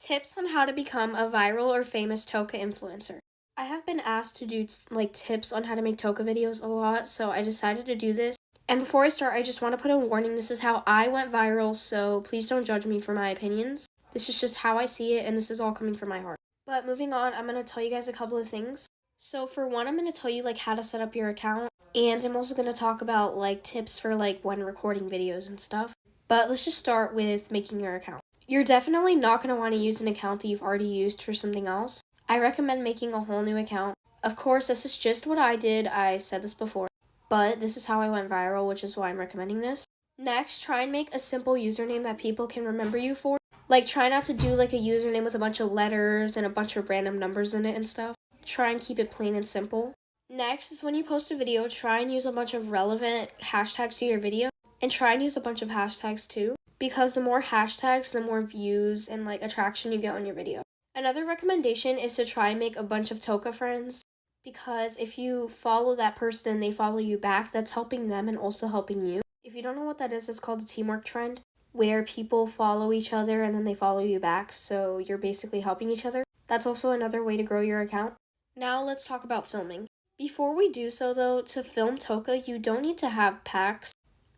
Tips on how to become a viral or famous Toca influencer. I have been asked to do tips on how to make Toca videos a lot, so I decided to do this. And before I start, I just want to put a warning. This is how I went viral, so please don't judge me for my opinions. This is just how I see it, and this is all coming from my heart. But moving on, I'm going to tell you guys a couple of things. So for one, I'm going to tell you how to set up your account, and I'm also going to talk about tips for when recording videos and stuff. But let's just start with making your account. You're definitely not going to want to use an account that you've already used for something else. I recommend making a whole new account. Of course, this is just what I did. I said this before, but this is how I went viral, which is why I'm recommending this. Next, try and make a simple username that people can remember you for. Try not to do a username with a bunch of letters and a bunch of random numbers in it and stuff. Try and keep it plain and simple. Next is when you post a video, try and use a bunch of relevant hashtags to your video, and try and use a bunch of hashtags too, because the more hashtags, the more views and attraction you get on your video. Another recommendation is to try and make a bunch of Toca friends, because if you follow that person and they follow you back, that's helping them and also helping you. If you don't know what that is, it's called the teamwork trend, where people follow each other and then they follow you back, so you're basically helping each other. That's also another way to grow your account. Now let's talk about filming. Before we do so though, to film Toca, you don't need to have packs.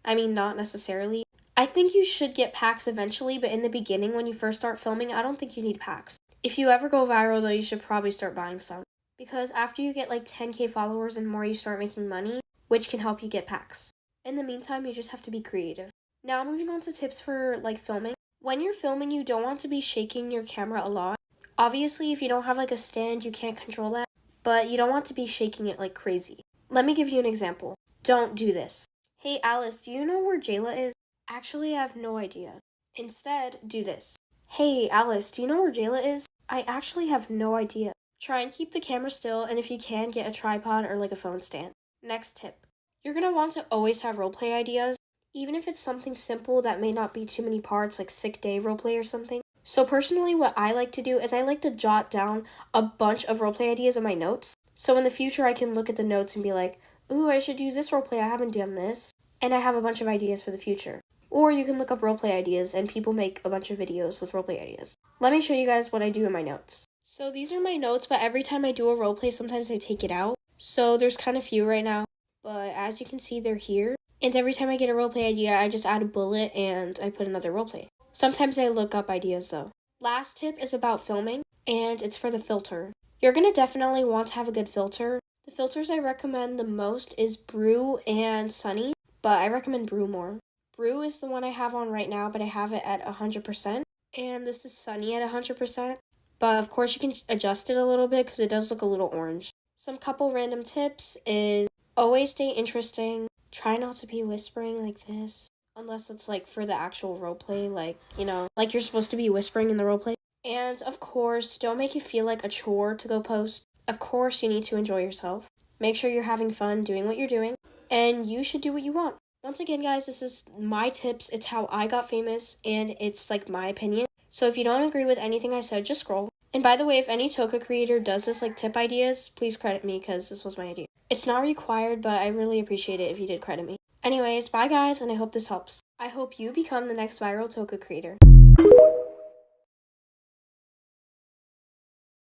I mean, not necessarily. I think you should get packs eventually, but in the beginning when you first start filming, I don't think you need packs. If you ever go viral though, you should probably start buying some. Because after you get 10K followers and more, you start making money, which can help you get packs. In the meantime, you just have to be creative. Now moving on to tips for filming. When you're filming, you don't want to be shaking your camera a lot. Obviously, if you don't have a stand, you can't control that, but you don't want to be shaking it like crazy. Let me give you an example. Don't do this. Hey Alice, do you know where Jayla is? Actually, I have no idea. Instead, do this. Hey Alice, do you know where Jayla is? I actually have no idea. Try and keep the camera still, and if you can, get a tripod or a phone stand. Next tip. You're going to want to always have roleplay ideas, even if it's something simple that may not be too many parts, like sick day roleplay or something. So personally, what I like to do is I like to jot down a bunch of roleplay ideas in my notes. So in the future, I can look at the notes and be like, ooh, I should use this roleplay, I haven't done this. And I have a bunch of ideas for the future. Or you can look up roleplay ideas, and people make a bunch of videos with roleplay ideas. Let me show you guys what I do in my notes. So these are my notes, but every time I do a roleplay, sometimes I take it out. So there's kind of few right now, but as you can see, they're here. And every time I get a roleplay idea, I just add a bullet and I put another roleplay. Sometimes I look up ideas though. Last tip is about filming, and it's for the filter. You're going to definitely want to have a good filter. The filters I recommend the most is Brew and Sunny, but I recommend Brew more. Brew is the one I have on right now, but I have it at 100%. And this is Sunny at 100%. But of course you can adjust it a little bit because it does look a little orange. Some couple random tips is always stay interesting. Try not to be whispering like this. Unless it's for the actual roleplay, you're supposed to be whispering in the roleplay. And of course, don't make it feel like a chore to go post. Of course, you need to enjoy yourself. Make sure you're having fun doing what you're doing. And you should do what you want. Once again, guys, this is my tips. It's how I got famous, and it's my opinion. So if you don't agree with anything I said, just scroll. And by the way, if any Toca creator does this tip ideas, please credit me because this was my idea. It's not required, but I really appreciate it if you did credit me. Anyways, bye guys, and I hope this helps. I hope you become the next viral Toca creator.